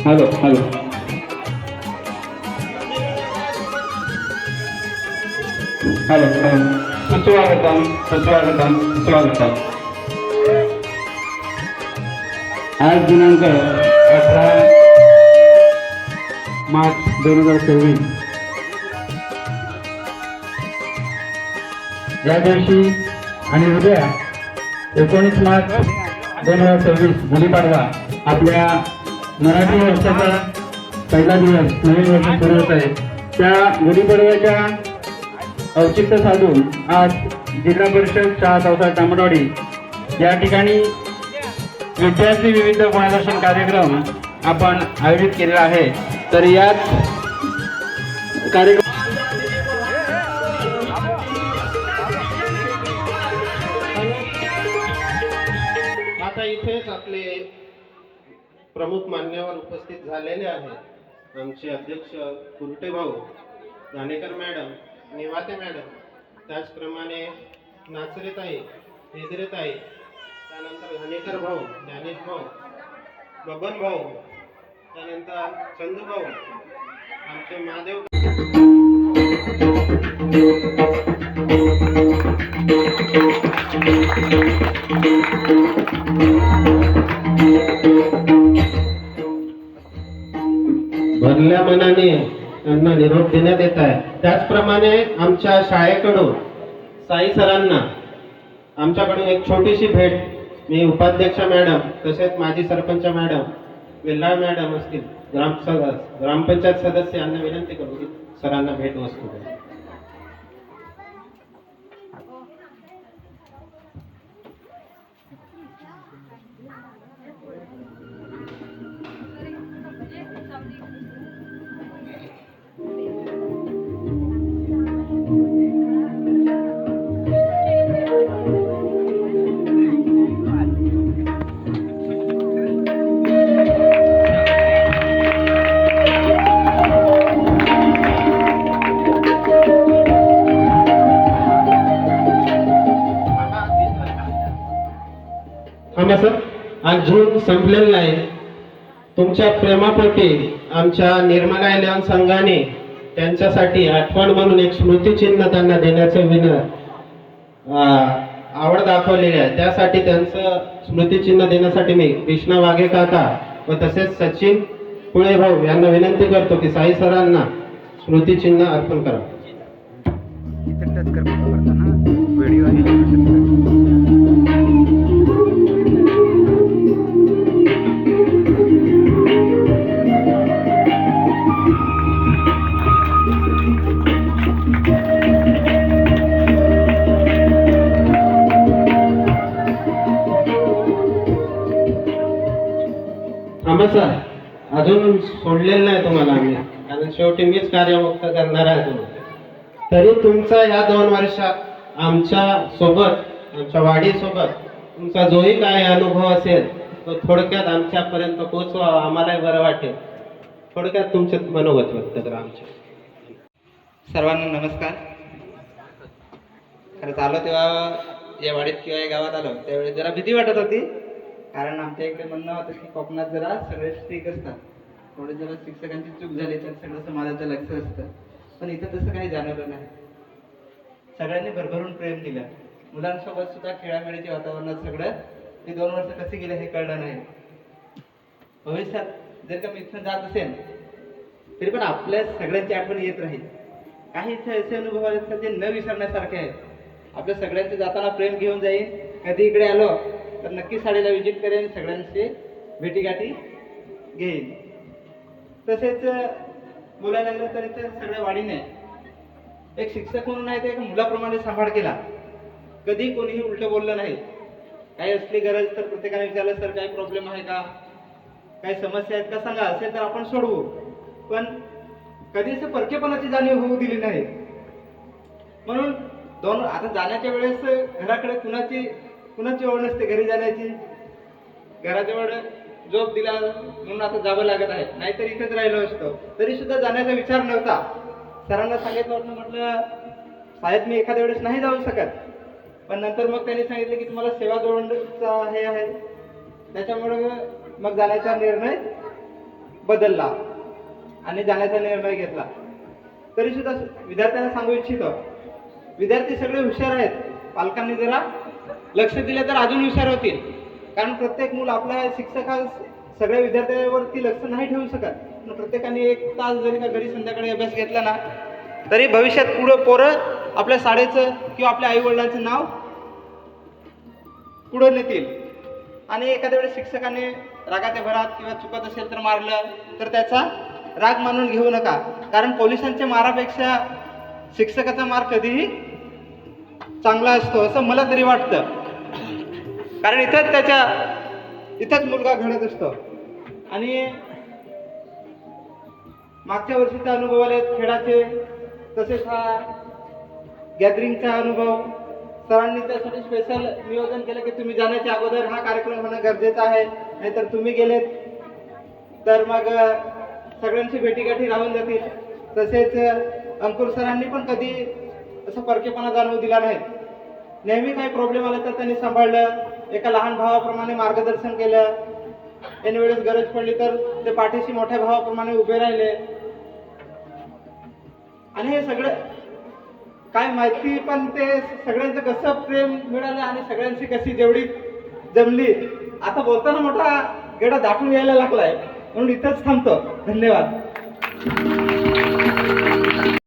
Hello hello hello hello सुस्वागतम. आज दिनांक 18 मार्च 2024 या दिवशी आणि उद्या 19 मार्च 2024 गुढीपाडवा आपल्या मराठी वर्षाचा पहिला दिवस नवीन वर्ष सुरू होत आहे. त्या गुढीपाडव्याच्या औचित्य साधून आज जिल्हा परिषद शाळा चौसा तांबडवाडी या ठिकाणी विद्यार्थी विविध गुणदर्शन कार्यक्रम आपण आयोजित केलेला आहे. तर यात कार्यक्रम आता इथेच आपले प्रमुख मान्यवर उपस्थित झालेले आहेत. आमचे अध्यक्ष कुरटे भाऊ, घाणेकर मॅडम, निवाते मॅडम, त्याचप्रमाणे नाचरेताई, हेदरेताई, त्यानंतर घाणेकर भाऊ, ज्ञानेश भाऊ, बबन भाऊ, त्यानंतर चंदू भाऊ, आमचे महादेव. भरल्या मनाने त्यांना निरोप देण्यात येत आहे. त्याचप्रमाणे आमच्या शाळेकडून साई सरांना आमच्याकडून एक छोटीशी भेट, मी उपाध्यक्ष मॅडम तसेच माजी सरपंच मॅडम वेल्लाळ मॅडम असतील, ग्रामपंचायत सदस्य यांना विनंती करू की सरांना भेट वस्तू द्या. सर आज जून संपलेला नाही. तुमच्या प्रेमापोटी आमच्या निर्मला इलेव्हन संघाने त्यांच्यासाठी आठवण म्हणून एक स्मृतिचिन्ह त्यांना देण्याचं आवड दाखवलेली आहे. त्यासाठी त्यांचं स्मृतिचिन्ह देण्यासाठी मी कृष्णा वाघे काका व तसेच सचिन पुळे भाऊ यांना विनंती करतो की साई सरांना स्मृतिचिन्ह अर्पण करा. सर अजून सोडलेलं नाही तुम्हाला आम्ही, कारण शेवटी मीच कार्यमुक्त करणार आहे तुम्हाला. तरी तुमचा या 2 वर्षात आमच्या सोबत, आमच्या वाडी सोबत तुमचा जोही काय अनुभव असेल तो थोडक्यात आमच्यापर्यंत पोहोचवा, आम्हालाही बरं वाटेल. थोडक्यात तुमचे मनोगत व्यक्त करा. आमचे सर्वांना नमस्कार. खरंच आलो तेव्हा या वाडीत किंवा या गावात आलो त्यावेळी जरा भीती वाटत होती, कारण आमच्या इकडे म्हणणं होतं की कोकणात जरा सगळे स्ट्रिक असतात, थोडे जरा शिक्षकांची चूक झाली तर सगळं समाजाचं लक्ष असतं. पण इथं तसं काही जाणवलं नाही. सगळ्यांनी भरभरून प्रेम दिलं. मुलांसोबत सुद्धा खेळामेळीच्या वातावरणात सगळं ते 2 वर्ष कसे गेले हे कळलं नाही. भविष्यात जर का मी इथून जात असेल तरी पण आपल्या सगळ्यांची आठवण येत राहील. काही इथे असे अनुभव आहेत का जे न विसरण्यासारखे आहेत. आपल्या सगळ्यांचे जाताना प्रेम घेऊन जाईन. कधी इकडे आलो तर नक्की शाळेला व्हिजिट करेन, सगळ्यांचे भेटीगाठी घेईन. तसेच बोलायला लागलं तर इथे सगळ्या वाडीने एक शिक्षक म्हणून नाही तर एक मुलाप्रमाणे सांभाळ केला. कधी कोणीही उलट बोललं नाही. काही असली गरज तर प्रत्येकाने विचारलं सर काही प्रॉब्लेम आहे का, काही समस्या आहेत का सांगा, असेल तर आपण सोडवू. पण कधी असं परकेपणाची जाणीव होऊ दिली नाही. म्हणून आता जाण्याच्या वेळेस घराकडे कुणाची ओढ नसते घरी जाण्याची. घराजवळ जॉब दिला म्हणून आता जावं लागत आहे, नाहीतर इथेच राहिलो असतो. तरी सुद्धा जाण्याचा विचार नव्हता. सरांना सांगितलं होतं, म्हटलं साहेब मी एखाद्या वेळेस नाही जाऊ शकत. पण नंतर मग त्यांनी सांगितलं की तुम्हाला सेवा जोडचा हे आहे, त्याच्यामुळे मग जाण्याचा निर्णय बदलला आणि जाण्याचा निर्णय घेतला. तरी सुद्धा विद्यार्थ्यांना सांगू इच्छितो, विद्यार्थी सगळे हुशार आहेत. पालकांनी जरा लक्ष दिले तर अजून हुशार होतील. कारण प्रत्येक मूल आपल्या शिक्षका सगळ्या विद्यार्थ्यांवरती लक्ष नाही ठेवू शकत. पण प्रत्येकाने 1 तास जरी का घरी संध्याकाळी अभ्यास घेतला ना, तरी भविष्यात पुढं पोरं आपल्या शाळेचं किंवा आपल्या आईवडिलांचं नाव पुढं नेतील. आणि एखाद्या वेळेस शिक्षकाने रागाच्या भरात किंवा चुकत असेल तर मारलं तर त्याचा राग मानून घेऊ नका. कारण पोलिसांच्या मारापेक्षा शिक्षकाचा मार कधीही चांगला असतो असं मला तरी वाटतं. कारण इथंच मुलगा घडत असतो. आणि मागच्या वर्षीचा अनुभव आले खेळाचे, तसेच हा गॅदरिंगचा अनुभव. सरांनी त्यासाठी स्पेशल नियोजन केलं की तुम्ही जाण्याच्या अगोदर हा कार्यक्रम होणं गरजेचं आहे, नाहीतर तुम्ही गेलेत तर मग सगळ्यांची भेटीगाठी राहून जातील. तसेच अंकुर सरांनी पण कधी असं परकेपणा जाणवू दिला नाही. नेहमी काही प्रॉब्लेम आला तर त्यांनी सांभाळलं, एका लहान भावाप्रमाणे मार्गदर्शन केलं. ऐन वेळेस गरज पडली तर ते पाठीशी मोठ्या भावाप्रमाणे उभे राहिले. आणि हे सगळं काय माहिती, पण ते सगळ्यांचं कसं प्रेम मिळालं आणि सगळ्यांची कशी जेवढी जमली. आता बोलताना मोठा गेडा दाटून यायला लागलाय, म्हणून इथंच थांबतो. धन्यवाद.